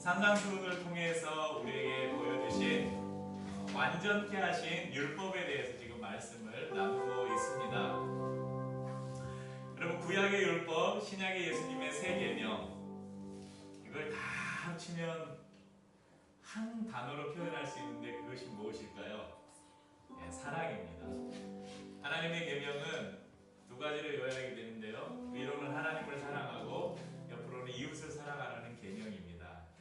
산상수훈을 통해서 우리에게 보여주신 완전케 하신 율법에 대해서 지금 말씀을 나누고 있습니다. 여러분, 구약의 율법, 신약의 예수님의 세 계명, 이걸 다 합치면 한 단어로 표현할 수 있는데 그것이 무엇일까요? 네, 사랑입니다. 하나님의 계명은 두 가지를 요약하게 되는데요. 위로는 하나님을 사랑하고 옆으로는 이웃을 사랑하라는 계명입니다.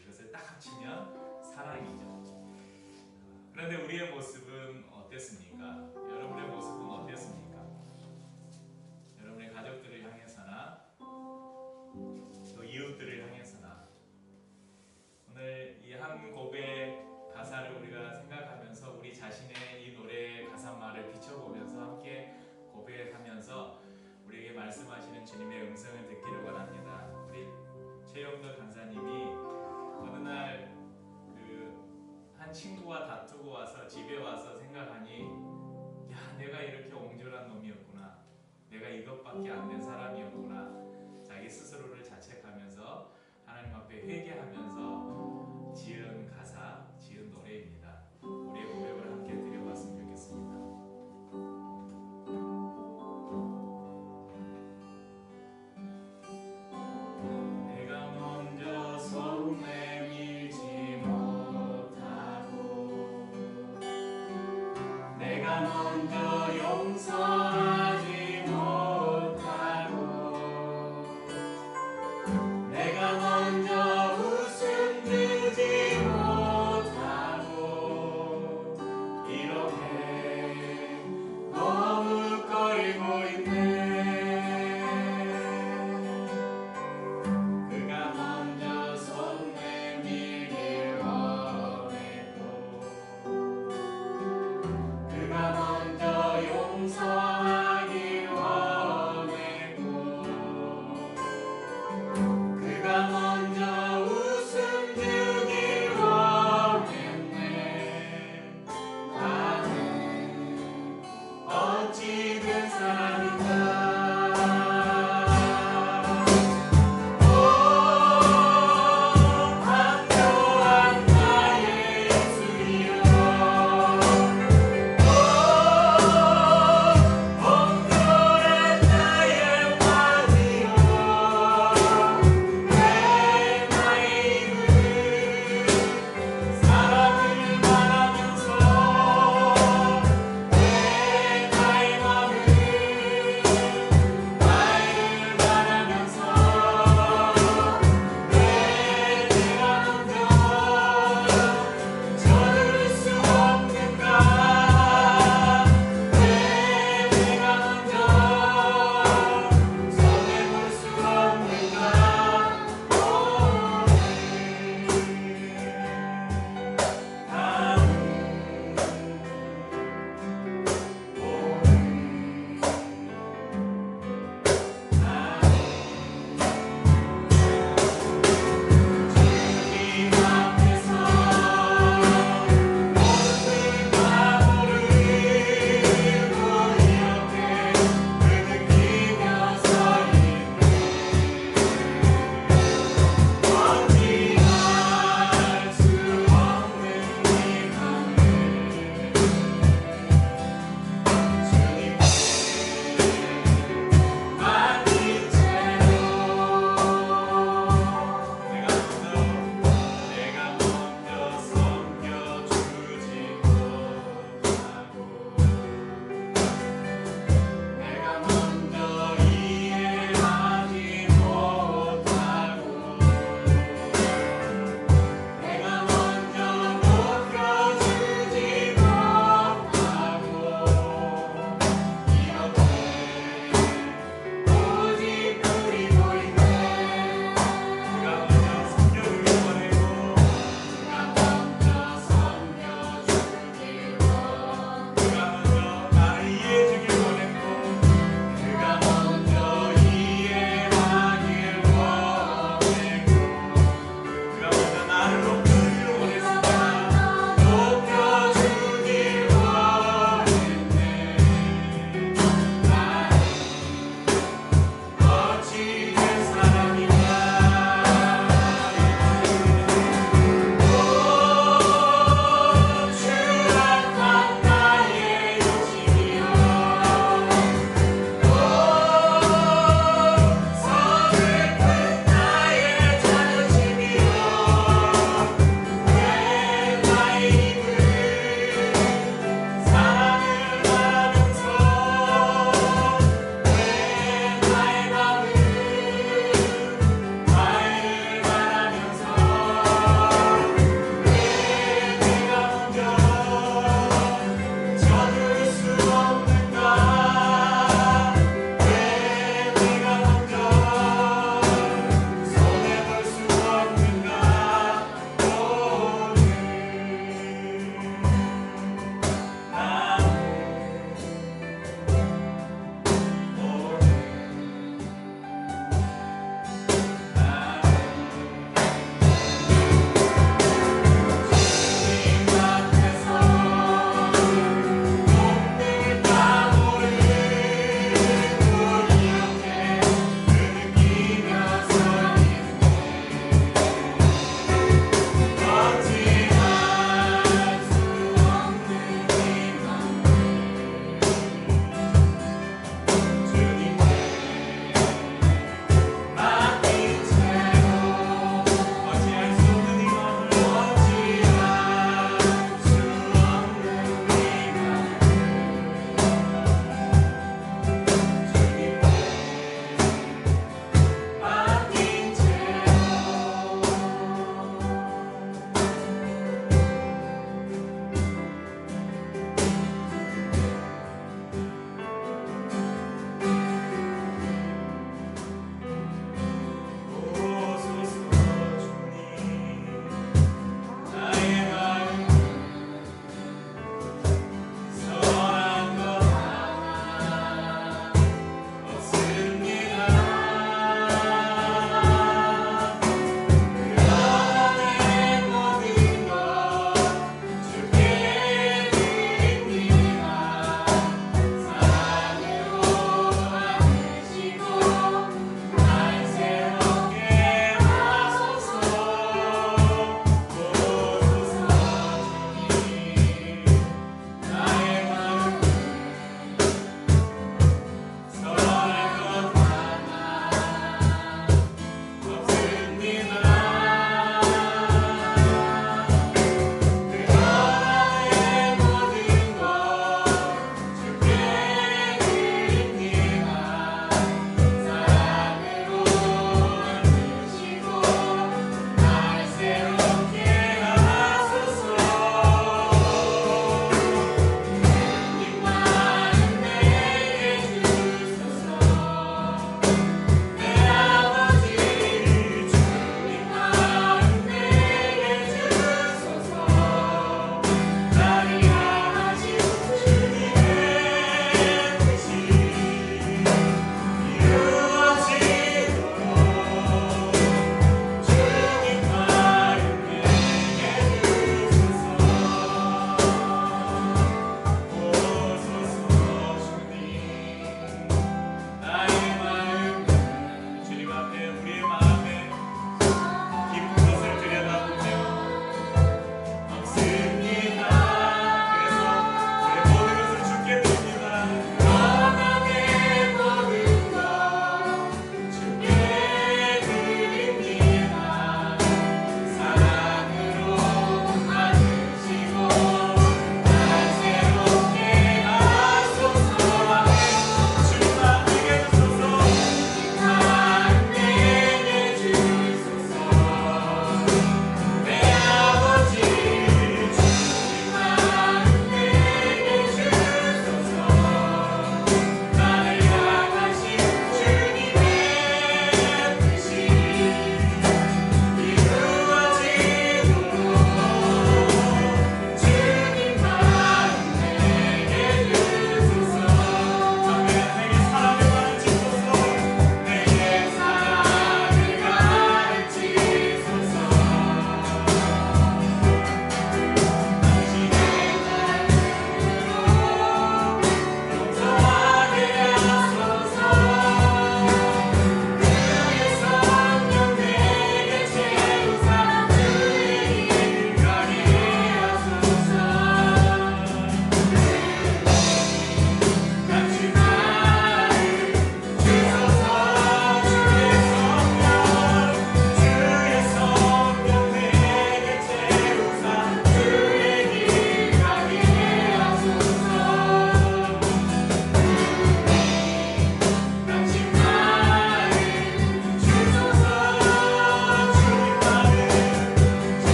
이것을 딱 합치면 사랑이죠. 그런데 우리의 모습은 어땠습니까? 여러분의 모습은 어땠습니까? 여러분의 가족들을 향해서나 또 이웃들을 향해서나 오늘 이 한 곡의 가사를 우리가 생각하면서 우리 자신의 이 노래의 가사말을 비춰보면서 함께 고백하면서 우리에게 말씀하시는 주님의 음성을 듣기를 원합니다. 우리 최영덕 간사님이 어느 날 한 친구와 다투고 와서 집에 와서 생각하니, 야, 내가 이렇게 옹졸한 놈이었구나, 내가 이것밖에 안 된 사람이었구나, 자기 스스로를 자책하면서 하나님 앞에 회개하면서 지은 가사, 지은 노래입니다. 우리의 고백을 함께 드려봤으면 좋겠습니다. 내가 먼저 손 내밀지 못하고 내가 먼저 용서하지 못하고 내가 먼저 웃음 주지 못하고 이렇게 머뭇거리고 있네. 그가 먼저 손 내밀길 원했고 그가 먼저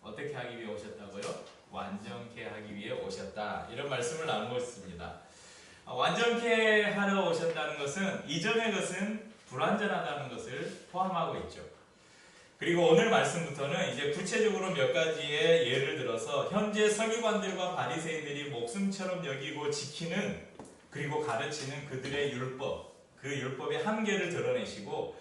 어떻게 하기 위해 오셨다고요? 완전케 하기 위해 오셨다. 이런 말씀을 나누고 있습니다. 완전케 하러 오셨다는 것은 이전의 것은 불완전하다는 것을 포함하고 있죠. 그리고 오늘 말씀부터는 이제 구체적으로 몇 가지의 예를 들어서 현재 서기관들과 바리새인들이 목숨처럼 여기고 지키는 그리고 가르치는 그들의 율법, 그 율법의 한계를 드러내시고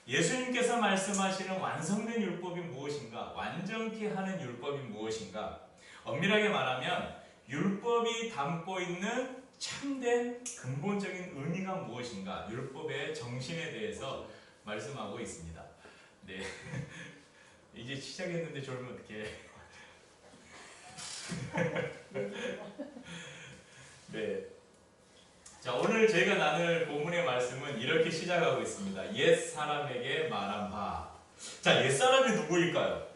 예수님께서 말씀하시는 완성된 율법이 무엇인가, 완전케 하는 율법이 무엇인가, 엄밀하게 말하면 율법이 담고 있는 참된 근본적인 의미가 무엇인가, 율법의 정신에 대해서 말씀하고 있습니다. 네. 이제 시작했는데 졸면 어떡해. 네. 자, 오늘 저희가 나눌 본문의 말씀은 이렇게 시작하고 있습니다. 옛 사람에게 말한 바. 자, 옛 사람이 누구일까요?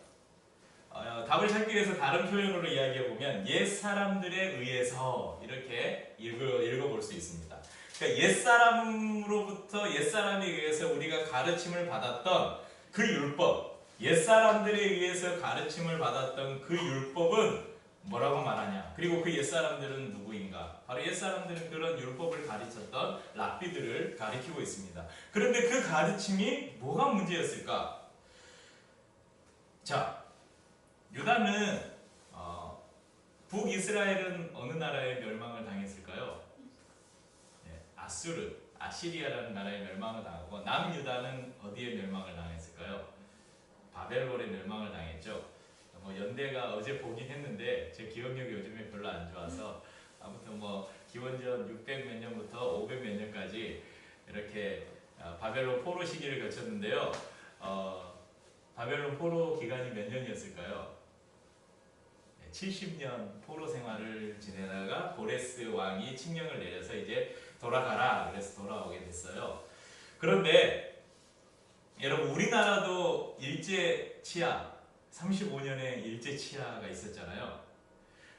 답을 찾기 위해서 다른 표현으로 이야기해 보면 옛 사람들에 의해서 이렇게 읽어볼 수 있습니다. 그러니까 옛 사람으로부터 옛 사람에 의해서 우리가 가르침을 받았던 그 율법, 옛 사람들에 의해서 가르침을 받았던 그 율법은 뭐라고 말하냐? 그리고 그 옛 사람들은 누구인가? 바로 옛 사람들은 그런 율법을 가르쳤던 랍비들을 가리키고 있습니다. 그런데 그 가르침이 뭐가 문제였을까? 자, 유다는 북이스라엘은 어느 나라에 멸망을 당했을까요? 네, 아수르, 아시리아라는 나라에 멸망을 당하고 남유다는 어디에 멸망을 당했을까요? 바벨론에 멸망을 당했죠. 연대가 어제 보긴 했는데 제 기억력이 요즘에 별로 안 좋아서 아무튼 기원전 600 몇 년부터 500 몇 년까지 이렇게 바벨론 포로 시기를 거쳤는데요. 바벨론 포로 기간이 몇 년이었을까요? 70년 포로 생활을 지내다가 고레스 왕이 칙령을 내려서 이제 돌아가라 그래서 돌아오게 됐어요. 그런데 여러분 우리나라도 일제 치하 35년의 일제 치하가 있었잖아요.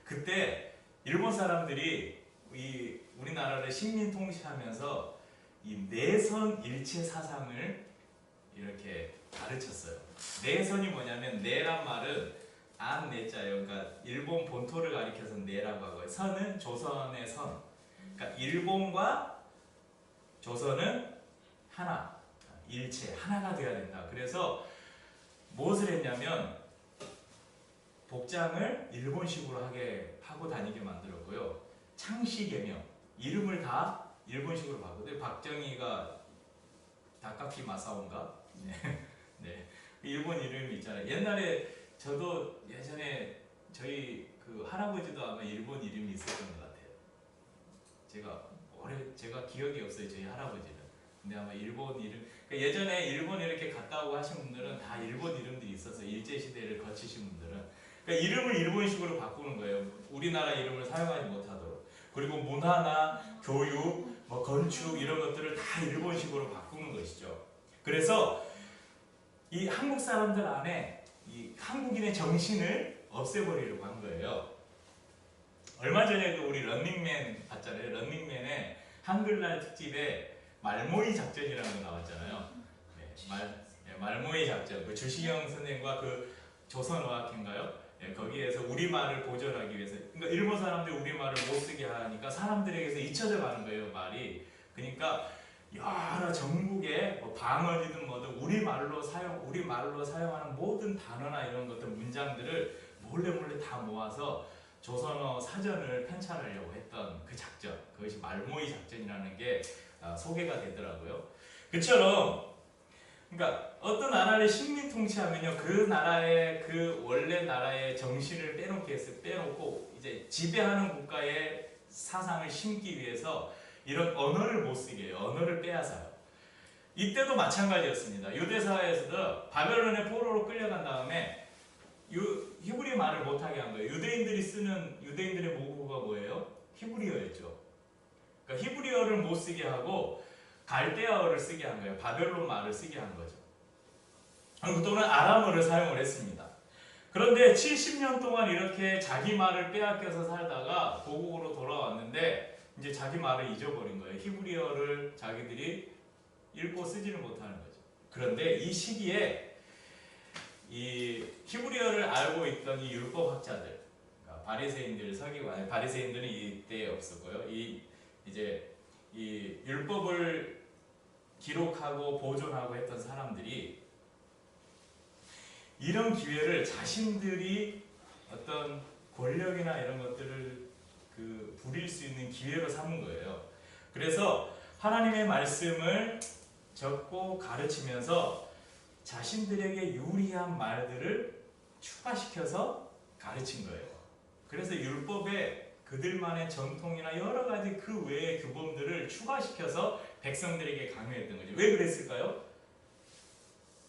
그때 일본 사람들이 우리나라를 식민 통치하면서 이 내선 일체 사상을 이렇게 가르쳤어요. 내선이 뭐냐면 내란 말은 안 내자예요. 그러니까 일본 본토를 가리켜서 내라고 하고요. 선은 조선의 선. 그러니까 일본과 조선은 하나, 일체 하나가 되어야 된다. 그래서 무엇을 했냐면 복장을 일본식으로 하고 다니게 만들었고요. 창씨 개명, 이름을 다 일본식으로 바꾸고, 박정희가 다카키 마사오인가? 네. 일본 이름이 있잖아요. 옛날에 저도 예전에 저희 그 할아버지도 아마 일본 이름이 있었던 것 같아요. 제가 기억이 없어요. 저희 할아버지는. 근데 아마 일본 이름, 그러니까 예전에 일본 이렇게 갔다 오고 하신 분들은 다 일본 이름들이 있어서 일제시대를 거치신 분들은 그러니까 이름을 일본식으로 바꾸는 거예요. 우리나라 이름을 사용하지 못하도록. 그리고 문화나 교육, 건축 이런 것들을 다 일본식으로 바꾸는 것이죠. 그래서 이 한국 사람들 안에 이 한국인의 정신을 없애버리려고 한 거예요. 얼마 전에 우리 런닝맨 봤잖아요. 런닝맨의 한글날 특집에 말모이 작전이라는 거 나왔잖아요. 네, 말모이 작전. 그 주시경 선생과 그 조선어학회인가요? 네, 거기에서 우리말을 보존하기 위해서. 그러니까 일본 사람들이 우리말을 못 쓰게 하니까 사람들에게서 잊혀져 가는 거예요, 말이. 그러니까 여러 전국에 방언이든 뭐든 우리말로 사용하는 모든 단어나 이런 것들 문장들을 몰래 다 모아서 조선어 사전을 편찬하려고 했던 그 작전, 그것이 말모이 작전이라는 게 소개가 되더라고요. 그처럼 그러니까 어떤 나라를 식민 통치하면요, 그 나라의 그 원래 나라의 정신을 빼놓고 이제 지배하는 국가의 사상을 심기 위해서 이런 언어를 못 쓰게 해요. 언어를 빼앗아요. 이때도 마찬가지였습니다. 유대 사회에서도 바벨론의 포로로 끌려간 다음에 히브리 말을 못하게 한 거예요. 유대인들의 모국어가 뭐예요? 히브리어였죠. 그러니까 히브리어를 못 쓰게 하고 갈대아어를 쓰게 한 거예요. 바벨론 말을 쓰게 한 거죠. 또는 아람어를 사용을 했습니다. 그런데 70년 동안 이렇게 자기 말을 빼앗겨서 살다가 고국으로 돌아왔는데 이제 자기 말을 잊어버린 거예요. 히브리어를 자기들이 읽고 쓰지를 못하는 거죠. 그런데 이 시기에 이 히브리어를 알고 있던 이 율법학자들, 그러니까 바리새인들, 서기관, 바리새인들은 이때에 없었고요. 이제 이 율법을 기록하고 보존하고 했던 사람들이 이런 기회를 자신들이 어떤 권력이나 이런 것들을 부릴 수 있는 기회로 삼은 거예요. 그래서 하나님의 말씀을 적고 가르치면서 자신들에게 유리한 말들을 추가시켜서 가르친 거예요. 그래서 율법에 그들만의 전통이나 여러 가지 그 외의 규범들을 추가시켜서 백성들에게 강요했던 거죠. 왜 그랬을까요?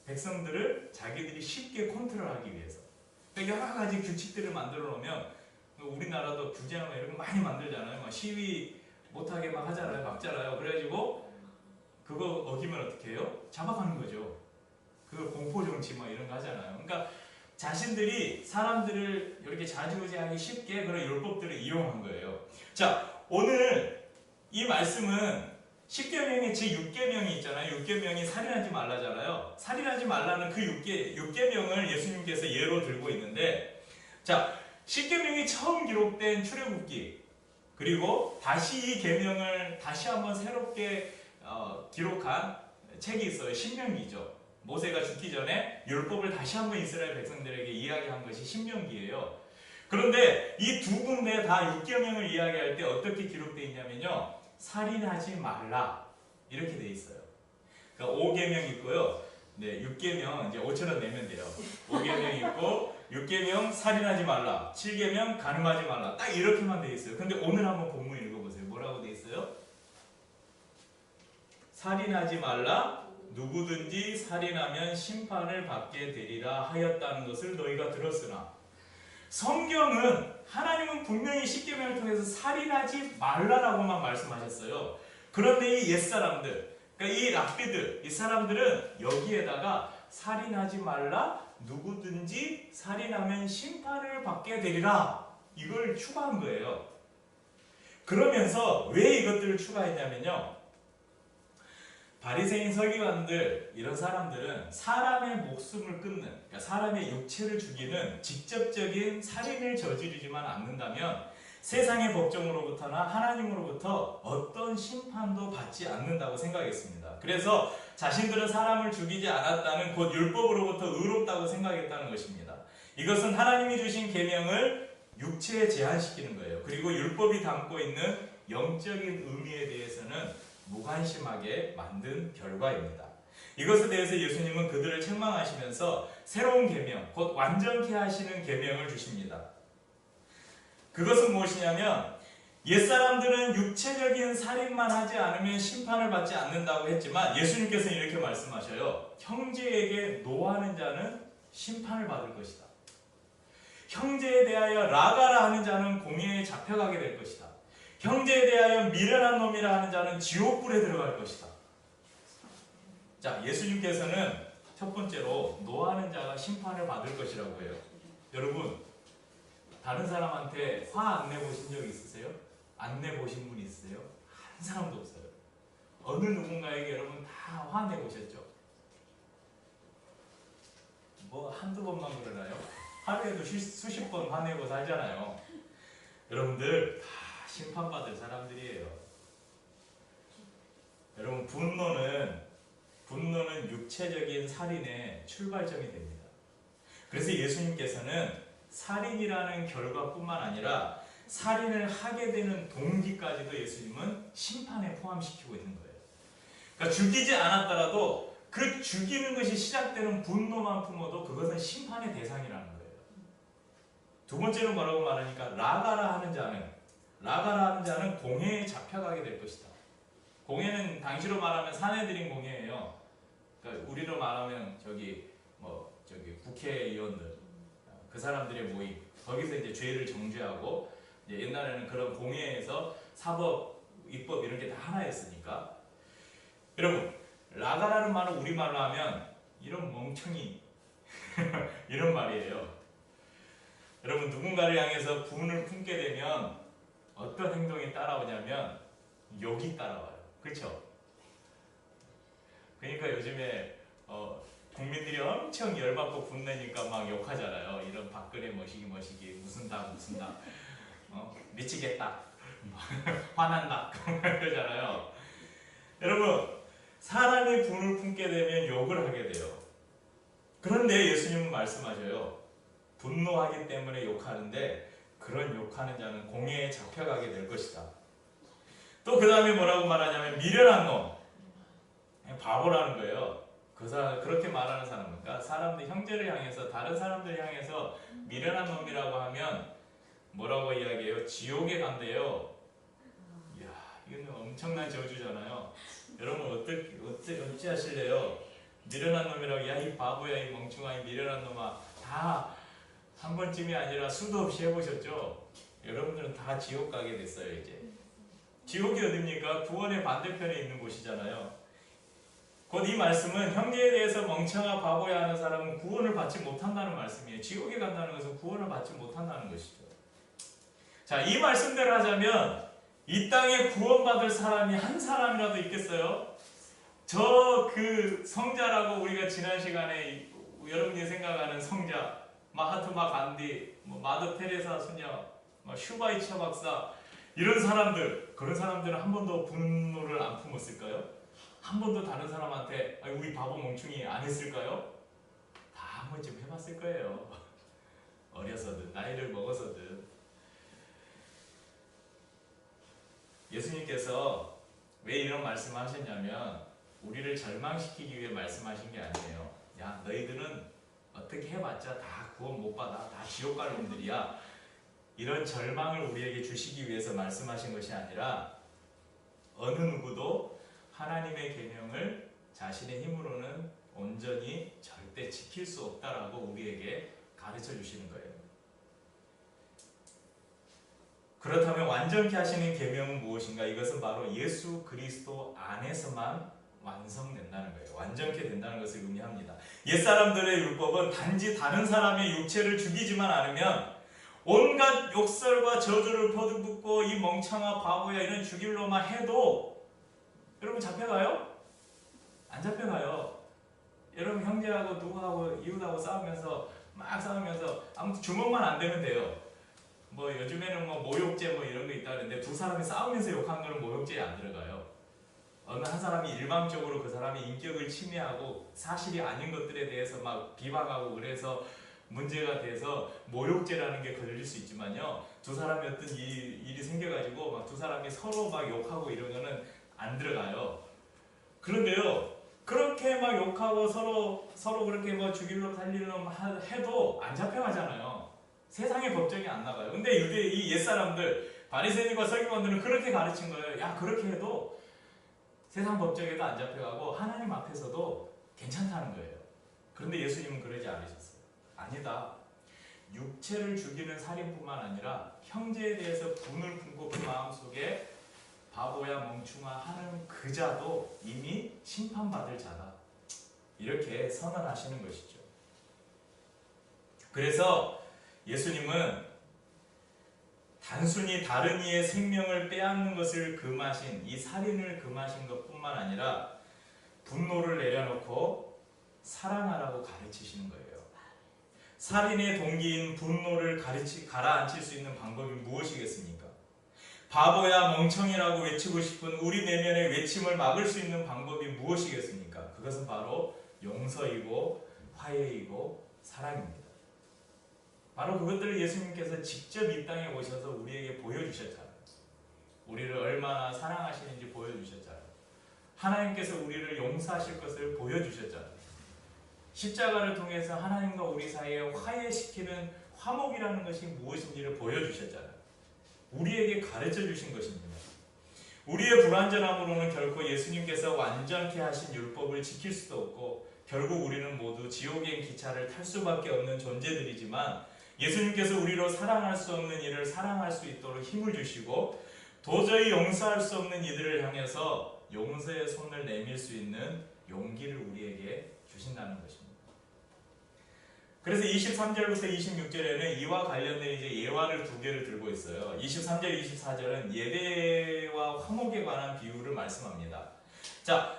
백성들을 자기들이 쉽게 컨트롤하기 위해서. 그러니까 여러 가지 규칙들을 만들어 놓으면 우리나라도 규제나 이런 거 많이 만들잖아요. 막 시위 못하게 막 하잖아요. 막잖아요. 그래가지고 그거 어기면 어떻게 해요? 잡아가는 거죠. 그 공포정치 뭐 이런 거 하잖아요. 그러니까 자신들이 사람들을 이렇게 좌지우지하기 쉽게 그런 율법들을 이용한 거예요. 자, 오늘 이 말씀은 10계명의 제6계명이 있잖아요. 6계명이 살인하지 말라잖아요. 살인하지 말라는 그 6계명을 예수님께서 예로 들고 있는데, 자, 10계명이 처음 기록된 출애굽기, 그리고 다시 이 계명을 다시 한번 새롭게 기록한 책이 있어요. 신명기죠. 모세가 죽기 전에 율법을 다시 한번 이스라엘 백성들에게 이야기한 것이 신명기예요. 그런데 이 두 군데 다 6계명을 이야기할 때 어떻게 기록되어 있냐면요. 살인하지 말라 이렇게 돼 있어요. 그러니까 5계명 있고요. 네, 6계명 이제 5,000원 내면 돼요. 5계명 있고 6계명 살인하지 말라, 7계명 간음하지 말라. 딱 이렇게만 돼 있어요. 근데 오늘 한번 본문 읽어보세요. 뭐라고 돼 있어요? 살인하지 말라, 누구든지 살인하면 심판을 받게 되리라 하였다는 것을 너희가 들었으나, 성경은 하나님은 분명히 10계명을 통해서 살인하지 말라라고만 말씀하셨어요. 그런데 이 옛사람들, 그러니까 이 랍비들, 이 사람들은 여기에다가 살인하지 말라, 누구든지 살인하면 심판을 받게 되리라, 이걸 추가한 거예요. 그러면서 왜 이것들을 추가했냐면요, 바리새인 서기관들 이런 사람들은 사람의 목숨을 끊는, 그러니까 사람의 육체를 죽이는 직접적인 살인을 저지르지만 않는다면 세상의 법정으로부터나 하나님으로부터 어떤 심판도 받지 않는다고 생각했습니다. 그래서 자신들은 사람을 죽이지 않았다는, 곧 율법으로부터 의롭다고 생각했다는 것입니다. 이것은 하나님이 주신 계명을 육체에 제한시키는 거예요. 그리고 율법이 담고 있는 영적인 의미에 대해서는 무관심하게 만든 결과입니다. 이것에 대해서 예수님은 그들을 책망하시면서 새로운 계명, 곧 완전케 하시는 계명을 주십니다. 그것은 무엇이냐면, 옛사람들은 육체적인 살인만 하지 않으면 심판을 받지 않는다고 했지만 예수님께서는 이렇게 말씀하셔요. 형제에게 노하는 자는 심판을 받을 것이다. 형제에 대하여 라가라 하는 자는 공회에 잡혀가게 될 것이다. 형제에 대하여 미련한 놈이라 하는 자는 지옥불에 들어갈 것이다. 자, 예수님께서는 첫 번째로 노하는 자가 심판을 받을 것이라고 해요. 여러분, 다른 사람한테 화 안 내보신 적 있으세요? 안 내보신 분 있으세요? 한 사람도 없어요. 어느 누군가에게 여러분 다 화 내보셨죠? 뭐 한두 번만 그러나요? 하루에도 수십 번 화내고 살잖아요. 여러분들 다 심판받을 사람들이에요. 여러분, 분노는 육체적인 살인의 출발점이 됩니다. 그래서 예수님께서는 살인이라는 결과뿐만 아니라 살인을 하게 되는 동기까지도 예수님은 심판에 포함시키고 있는 거예요. 그러니까 죽이지 않았더라도 그 죽이는 것이 시작되는 분노만 품어도 그것은 심판의 대상이라는 거예요. 두 번째로 뭐라고 말하니까 라가라 하는 자는 공회에 잡혀가게 될 것이다. 공회는 당시로 말하면 사내들인 공회예요. 그러니까 우리로 말하면 국회의원들, 그 사람들의 모임, 거기서 이제 죄를 정죄하고, 이제 옛날에는 그런 공회에서 사법, 입법 이런 게 다 하나였으니까. 여러분, 라가라는 말을 우리말로 하면 이런 멍청이 이런 말이에요. 여러분, 누군가를 향해서 분을 품게 되면 어떤 행동이 따라오냐면 욕이 따라와요. 그렇죠? 그러니까 요즘에 국민들이 엄청 열받고 분내니까 막 욕하잖아요. 이런 박근혜 머시기 무슨 당 미치겠다 화난다 그러잖아요. 여러분 사람이 분을 품게 되면 욕을 하게 돼요. 그런데 예수님은 말씀하셔요. 분노하기 때문에 욕하는데 그런 욕하는 자는 공회에 잡혀가게 될 것이다. 또 그 다음에 뭐라고 말하냐면 미련한 놈, 바보라는 거예요. 그렇게 말하는 사람은, 그러니까 사람들 형제를 향해서 다른 사람들 향해서 미련한 놈이라고 하면 뭐라고 이야기해요? 지옥에 간대요. 이야, 이건 엄청난 저주잖아요. 여러분 어찌 하실래요? 미련한 놈이라고, 야 이 바보야 이 멍충아 이 미련한 놈아, 다 한 번쯤이 아니라 수도 없이 해보셨죠? 여러분들은 다 지옥 가게 됐어요. 이제 지옥이 어딥니까? 구원의 반대편에 있는 곳이잖아요. 곧 이 말씀은 형제에 대해서 멍청아 바보야 하는 사람은 구원을 받지 못한다는 말씀이에요. 지옥에 간다는 것은 구원을 받지 못한다는 것이죠. 자, 이 말씀대로 하자면 이 땅에 구원받을 사람이 한 사람이라도 있겠어요? 저 그 성자라고 우리가 지난 시간에 여러분이 생각하는 성자, 마하트마 간디, 마더 테레사 수녀, 슈바이처 박사, 이런 사람들, 그런 사람들은 한 번도 분노를 안 품었을까요? 한 번도 다른 사람한테 우리 바보 멍충이 안 했을까요? 다 한 번쯤 해봤을 거예요. 어려서든 나이를 먹어서든. 예수님께서 왜 이런 말씀을 하셨냐면 우리를 절망시키기 위해 말씀하신 게 아니에요. 야 너희들은 어떻게 해봤자 다 구원 못 받아, 다 지옥 갈 놈들이야, 이런 절망을 우리에게 주시기 위해서 말씀하신 것이 아니라 어느 누구도 하나님의 계명을 자신의 힘으로는 온전히 절대 지킬 수 없다라고 우리에게 가르쳐 주시는 거예요. 그렇다면 완전케 하시는 계명은 무엇인가? 이것은 바로 예수 그리스도 안에서만 완성된다는 거예요. 완전케 된다는 것을 의미합니다. 옛사람들의 율법은 단지 다른 사람의 육체를 죽이지만 않으면 온갖 욕설과 저주를 퍼붓고 이 멍청아 바보야 이런 죽일로만 해도 여러분 잡혀가요? 안 잡혀가요. 여러분 형제하고 누구하고 이웃하고 싸우면서 막 싸우면서 아무튼 주먹만 안 대면 돼요. 요즘에는 모욕죄 이런 거 있다는데 두 사람이 싸우면서 욕한 거는 모욕죄에 안 들어가요. 어느 한 사람이 일방적으로 그 사람의 인격을 침해하고 사실이 아닌 것들에 대해서 막 비방하고 그래서 문제가 돼서 모욕죄라는 게 걸릴 수 있지만요. 두 사람이 어떤 일이 생겨가지고 막 두 사람이 서로 막 욕하고 이런 거는 안 들어가요. 그런데요, 그렇게 막 욕하고 서로 그렇게 죽일 놈 살릴 놈 해도 안 잡혀가잖아요. 세상의 법정이 안 나가요. 근데 이 옛사람들, 바리새인과 서기관들은 그렇게 가르친 거예요. 야 그렇게 해도 세상 법정에도 안 잡혀가고 하나님 앞에서도 괜찮다는 거예요. 그런데 예수님은 그러지 않으셨어요. 아니다. 육체를 죽이는 살인뿐만 아니라 형제에 대해서 분을 품고 그 마음속에 바보야 멍충아 하는 그 자도 이미 심판받을 자다. 이렇게 선언하시는 것이죠. 그래서 예수님은 단순히 다른 이의 생명을 빼앗는 것을 금하신, 이 살인을 금하신 것뿐만 아니라 분노를 내려놓고 사랑하라고 가르치시는 거예요. 살인의 동기인 분노를 가라앉힐 수 있는 방법이 무엇이겠습니까? 바보야 멍청이라고 외치고 싶은 우리 내면의 외침을 막을 수 있는 방법이 무엇이겠습니까? 그것은 바로 용서이고 화해이고 사랑입니다. 바로 그것들을 예수님께서 직접 이 땅에 오셔서 우리에게 보여주셨잖아요. 우리를 얼마나 사랑하시는지 보여주셨잖아요. 하나님께서 우리를 용서하실 것을 보여주셨잖아요. 십자가를 통해서 하나님과 우리 사이에 화해시키는 화목이라는 것이 무엇인지를 보여주셨잖아요. 우리에게 가르쳐 주신 것입니다. 우리의 불완전함으로는 결코 예수님께서 완전케 하신 율법을 지킬 수도 없고 결국 우리는 모두 지옥행 기차를 탈 수밖에 없는 존재들이지만 예수님께서 우리로 사랑할 수 없는 이를 사랑할 수 있도록 힘을 주시고 도저히 용서할 수 없는 이들을 향해서 용서의 손을 내밀 수 있는 용기를 우리에게 주신다는 것입니다. 그래서 23절부터 26절에는 이와 관련된 이제 예화를 두 개를 들고 있어요. 23절, 24절은 예배와 화목에 관한 비유를 말씀합니다. 자,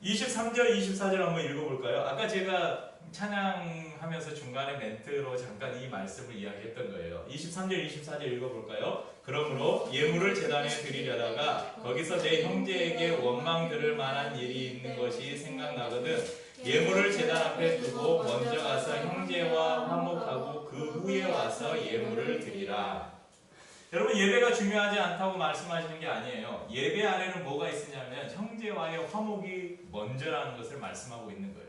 23절, 24절 한번 읽어볼까요? 아까 제가 찬양하면서 중간에 멘트로 잠깐 이 말씀을 이야기했던 거예요. 23절, 24절 읽어볼까요? 그러므로 예물을 제단에 드리려다가 거기서 내 형제에게 원망 들을 만한 일이 있는 것이 생각나거든 예물을 제단 앞에 두고 먼저 가서 형제와 화목하고 그 후에 와서 예물을 드리라. 여러분 예배가 중요하지 않다고 말씀하시는 게 아니에요. 예배 안에는 뭐가 있으냐면 형제와의 화목이 먼저라는 것을 말씀하고 있는 거예요.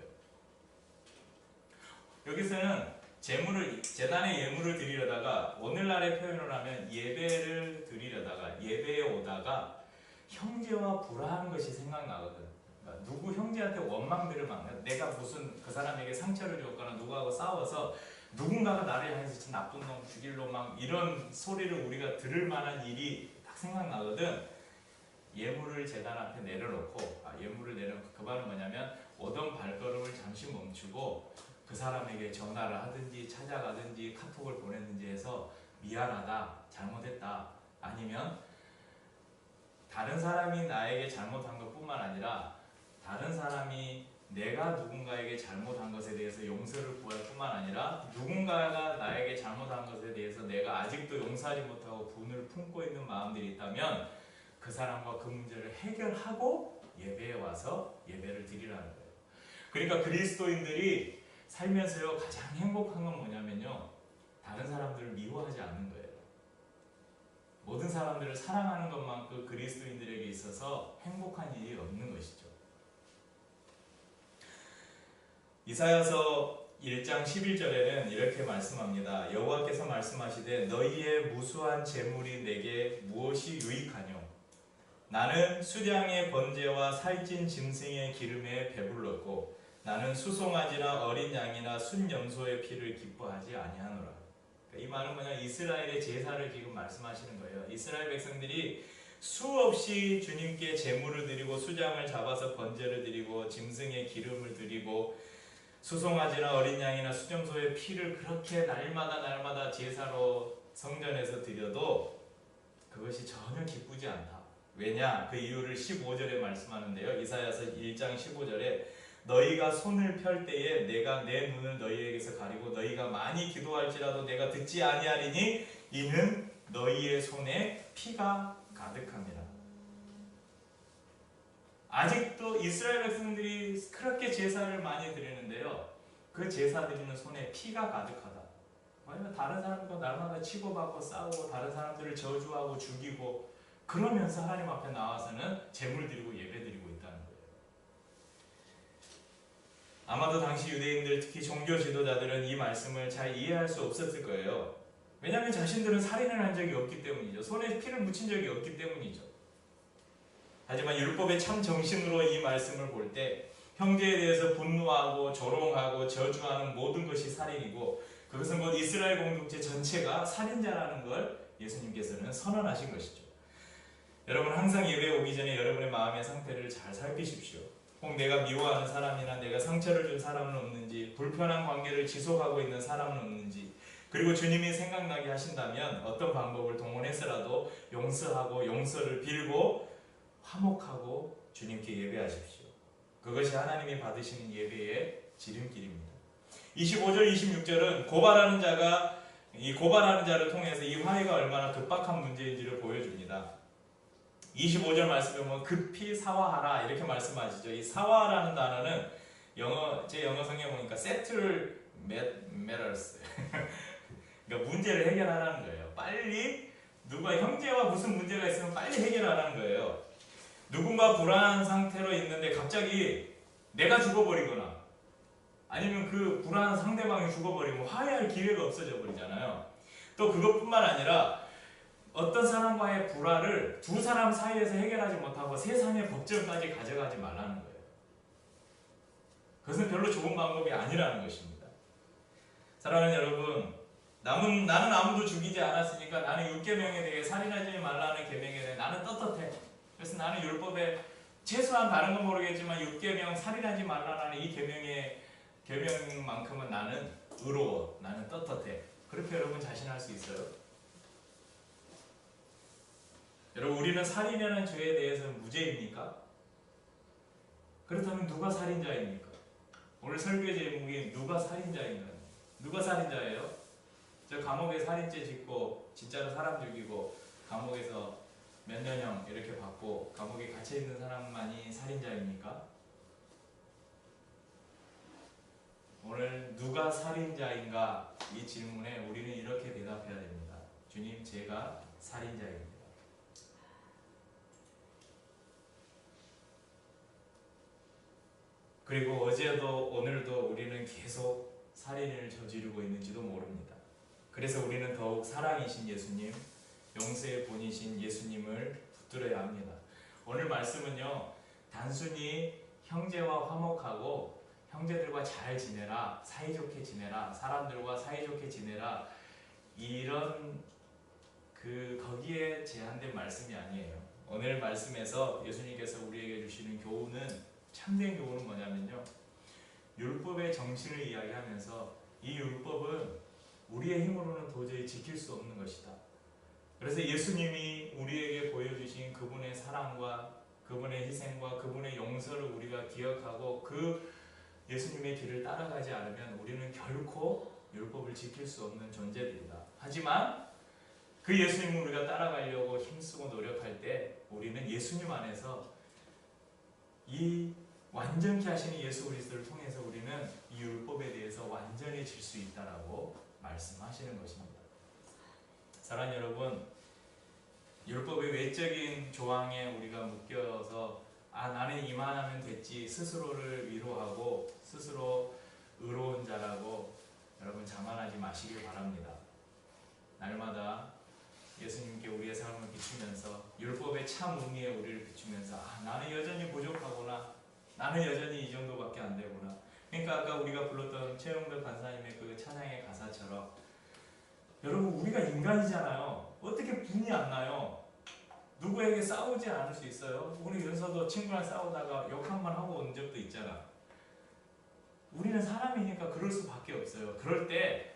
여기서는 제단에 예물을 드리려다가 오늘날의 표현을 하면 예배를 드리려다가 예배에 오다가 형제와 불화하는 것이 생각나거든. 그러니까 누구 형제한테 원망들을 막 내가 무슨 그 사람에게 상처를 줬거나 누구하고 싸워서 누군가가 나를 향해서 저 나쁜 놈 죽일 놈 막 이런 소리를 우리가 들을 만한 일이 딱 생각나거든. 예물을 제단 앞에 내려놓고 예물을 내려놓고 그 말은 뭐냐면 오던 발걸음을 잠시 멈추고 그 사람에게 전화를 하든지 찾아가든지 카톡을 보냈는지 해서 미안하다, 잘못했다, 아니면 다른 사람이 나에게 잘못한 것뿐만 아니라 다른 사람이 내가 누군가에게 잘못한 것에 대해서 용서를 구할 뿐만 아니라 누군가가 나에게 잘못한 것에 대해서 내가 아직도 용서하지 못하고 분을 품고 있는 마음들이 있다면 그 사람과 그 문제를 해결하고 예배에 와서 예배를 드리라는 거예요. 그러니까 그리스도인들이 살면서요 가장 행복한 건 뭐냐면요 다른 사람들을 미워하지 않는 거예요. 모든 사람들을 사랑하는 것만큼 그리스도인들에게 있어서 행복한 일이 없는 것이죠. 이사야서 1장 11절에는 이렇게 말씀합니다. 여호와께서 말씀하시되 너희의 무수한 재물이 내게 무엇이 유익하뇨? 나는 수량의 번제와 살찐 짐승의 기름에 배불렀고 나는 수송아지나 어린 양이나 순염소의 피를 기뻐하지 아니하노라. 이 말은 뭐냐? 이스라엘의 제사를 지금 말씀하시는 거예요. 이스라엘 백성들이 수없이 주님께 제물을 드리고 수장을 잡아서 번제를 드리고 짐승의 기름을 드리고 수송아지나 어린 양이나 순염소의 피를 그렇게 날마다 제사로 성전에서 드려도 그것이 전혀 기쁘지 않다. 왜냐? 그 이유를 15절에 말씀하는데요. 이사야서 1장 15절에 너희가 손을 펼 때에 내가 내 눈을 너희에게서 가리고 너희가 많이 기도할지라도 내가 듣지 아니하리니 이는 너희의 손에 피가 가득함이라. 아직도 이스라엘 백성들이 그렇게 제사를 많이 드리는데요. 그 제사 드리는 손에 피가 가득하다. 왜냐면 다른 사람과 날마다 치고받고 싸우고 다른 사람들을 저주하고 죽이고 그러면서 하나님 앞에 나와서는 제물 드리고 예배 드리고 있다는 거예요. 아마도 당시 유대인들 특히 종교 지도자들은 이 말씀을 잘 이해할 수 없었을 거예요. 왜냐하면 자신들은 살인을 한 적이 없기 때문이죠. 손에 피를 묻힌 적이 없기 때문이죠. 하지만 율법의 참 정신으로 이 말씀을 볼 때 형제에 대해서 분노하고 조롱하고 저주하는 모든 것이 살인이고 그것은 곧 이스라엘 공동체 전체가 살인자라는 걸 예수님께서는 선언하신 것이죠. 여러분 항상 예배에 오기 전에 여러분의 마음의 상태를 잘 살피십시오. 혹 내가 미워하는 사람이나 내가 상처를 준 사람은 없는지 불편한 관계를 지속하고 있는 사람은 없는지 그리고 주님이 생각나게 하신다면 어떤 방법을 동원해서라도 용서하고 용서를 빌고 화목하고 주님께 예배하십시오. 그것이 하나님이 받으시는 예배의 지름길입니다. 25절 26절은 고발하는 자를 통해서 이 화해가 얼마나 급박한 문제인지를 보여줍니다. 25절 말씀에 보면 급히 사화하라 이렇게 말씀하시죠. 이 사화라는 단어는 제 영어 성경에 보니까 settle matters 그러니까 문제를 해결하라는 거예요. 빨리 누가 형제와 무슨 문제가 있으면 빨리 해결하라는 거예요. 누군가 불안한 상태로 있는데 갑자기 내가 죽어버리거나 아니면 그 불안한 상대방이 죽어버리면 화해할 기회가 없어져 버리잖아요. 또 그것뿐만 아니라 어떤 사람과의 불화를 두 사람 사이에서 해결하지 못하고 세상의 법정까지 가져가지 말라는 거예요. 그것은 별로 좋은 방법이 아니라는 것입니다. 사랑하는 여러분, 나는 아무도 죽이지 않았으니까 나는 6계명에 대해 살인하지 말라는 계명에 대해 나는 떳떳해. 그래서 나는 율법에 최소한 다른 건 모르겠지만 6계명 살인하지 말라는 이 계명만큼은 나는 의로워. 나는 떳떳해. 그렇게 여러분 자신할 수 있어요? 여러분 우리는 살인이라는 죄에 대해서 무죄입니까? 그렇다면 누가 살인자입니까? 오늘 설교 제목이 누가 살인자인가? 누가 살인자예요? 저 감옥에 살인죄 짓고 진짜로 사람 죽이고 감옥에서 몇 년형 이렇게 받고 감옥에 갇혀 있는 사람만이 살인자입니까? 오늘 누가 살인자인가 이 질문에 우리는 이렇게 대답해야 됩니다. 주님, 제가 살인자입니다. 그리고 어제도 오늘도 우리는 계속 살인을 저지르고 있는지도 모릅니다. 그래서 우리는 더욱 사랑이신 예수님, 용서의 본이신 예수님을 붙들어야 합니다. 오늘 말씀은요, 단순히 형제와 화목하고 형제들과 잘 지내라, 사이좋게 지내라, 사람들과 사이좋게 지내라, 이런 거기에 제한된 말씀이 아니에요. 오늘 말씀에서 예수님께서 우리에게 주시는 교훈은, 참된 교훈은 뭐냐면요, 율법의 정신을 이야기하면서 이 율법은 우리의 힘으로는 도저히 지킬 수 없는 것이다. 그래서 예수님이 우리에게 보여주신 그분의 사랑과 그분의 희생과 그분의 용서를 우리가 기억하고 그 예수님의 길을 따라가지 않으면 우리는 결코 율법을 지킬 수 없는 존재들이다. 하지만 그 예수님을 우리가 따라가려고 힘쓰고 노력할 때 우리는 예수님 안에서 이 완전케 하시는 예수 그리스도를 통해서 우리는 이 율법에 대해서 완전해질 수 있다라고 말씀하시는 것입니다. 사랑하는 여러분, 율법의 외적인 조항에 우리가 묶여서 나는 이만하면 됐지, 스스로를 위로하고 스스로 의로운 자라고 여러분 자만하지 마시길 바랍니다. 날마다 예수님께 우리의 삶을 비추면서 율법의 참 의미에 우리를 비추면서 나는 여전히 부족하구나, 나는 여전히 이 정도밖에 안 되구나. 그러니까 아까 우리가 불렀던 최영덕 간사님의 그 찬양의 가사처럼, 여러분 우리가 인간이잖아요. 어떻게 분이 안 나요? 누구에게 싸우지 않을 수 있어요? 우리 윤서도 친구랑 싸우다가 욕 한 번 하고 온 적도 있잖아. 우리는 사람이니까 그럴 수밖에 없어요. 그럴 때,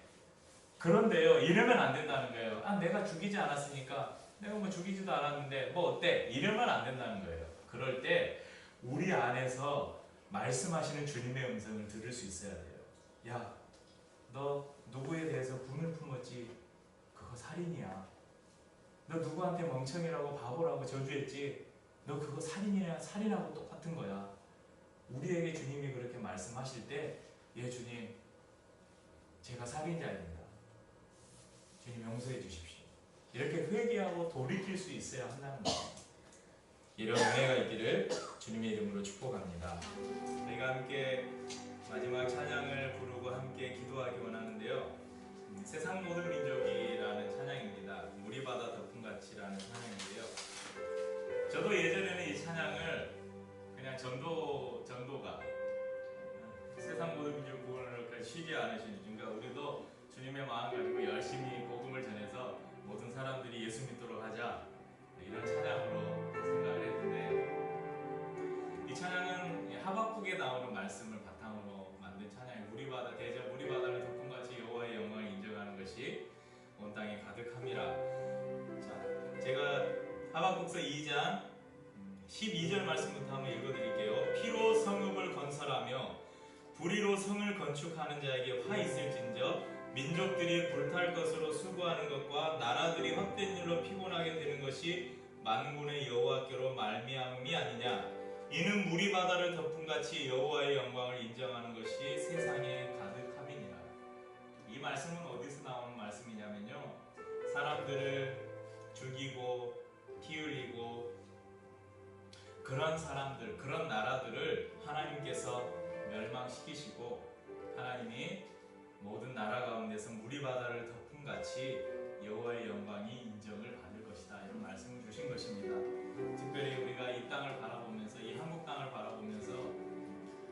그런데요, 이러면 안 된다는 거예요. 내가 죽이지 않았으니까, 내가 뭐 죽이지도 않았는데 뭐 어때? 이러면 안 된다는 거예요. 그럴 때 우리 안에서 말씀하시는 주님의 음성을 들을 수 있어야 돼요. 야, 너 누구에 대해서 분을 품었지? 그거 살인이야. 너 누구한테 멍청이라고 바보라고 저주했지? 너 그거 살인이야. 살인하고 똑같은 거야. 우리에게 주님이 그렇게 말씀하실 때, 예 주님, 제가 살인자입니다. 주님 용서해 주십시오. 이렇게 회개하고 돌이킬 수 있어야 한다는 거예요. 이런 은혜가 있기를 주님의 이름으로 축복합니다. 우리가 함께 마지막 찬양을 부르고 함께 기도하기 원하는데요. 세상 모든 민족이라는 찬양입니다. 물이 바다 덮음같이라는 찬양인데요. 저도 예전에는 이 찬양을 그냥 전도가 세상 모든 민족 구원을 쉬지 않으시니, 그러니까 우리도 주님의 마음 가지고 열심히 복음을 전해서 모든 사람들이 예수 믿도록 하자, 이런 찬양으로 생각을 했는데, 이 찬양은 하박국에 나오는 말씀을 바탕으로 만든 찬양이에요. 대저 물이 바다를 덮음같이 여호와의 영광을 인정하는 것이 온 땅에 가득함이라. 자, 제가 하박국서 2장 12절 말씀부터 한번 읽어드릴게요. 피로 성읍을 건설하며 불의로 성을 건축하는 자에게 화 있을진저, 민족들이 불탈 것으로 수고하는 것과 나라들이 헛된 일로 피곤하게 되는 것이 만군의 여호와께로 말미암음이 아니냐. 이는 물이 바다를 덮음같이 여호와의 영광을 인정하는 것이 세상에 가득함이니라. 이 말씀은 어디서 나오는 말씀이냐면요, 사람들을 죽이고 피 흘리고 그런 사람들, 그런 나라들을 하나님께서 멸망시키시고 하나님이 모든 나라 가운데서 물이 바다를 덮음같이 여호와의 영광이 인정을 받을 것이다, 이런 말씀을 주신 것입니다. 특별히 우리가 이 땅을 바라보면서, 이 한국 땅을 바라보면서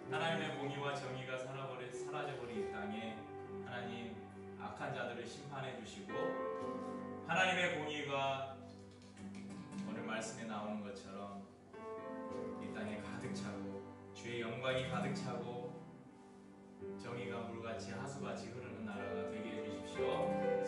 하나님의 공의와 정의가 사라져버린 이 땅에 하나님 악한 자들을 심판해 주시고, 하나님의 공의가 오늘 말씀에 나오는 것처럼 이 땅에 가득 차고 주의 영광이 가득 차고 정의가 물같이 하수같이 흐르는 나라가 되게 해주십시오.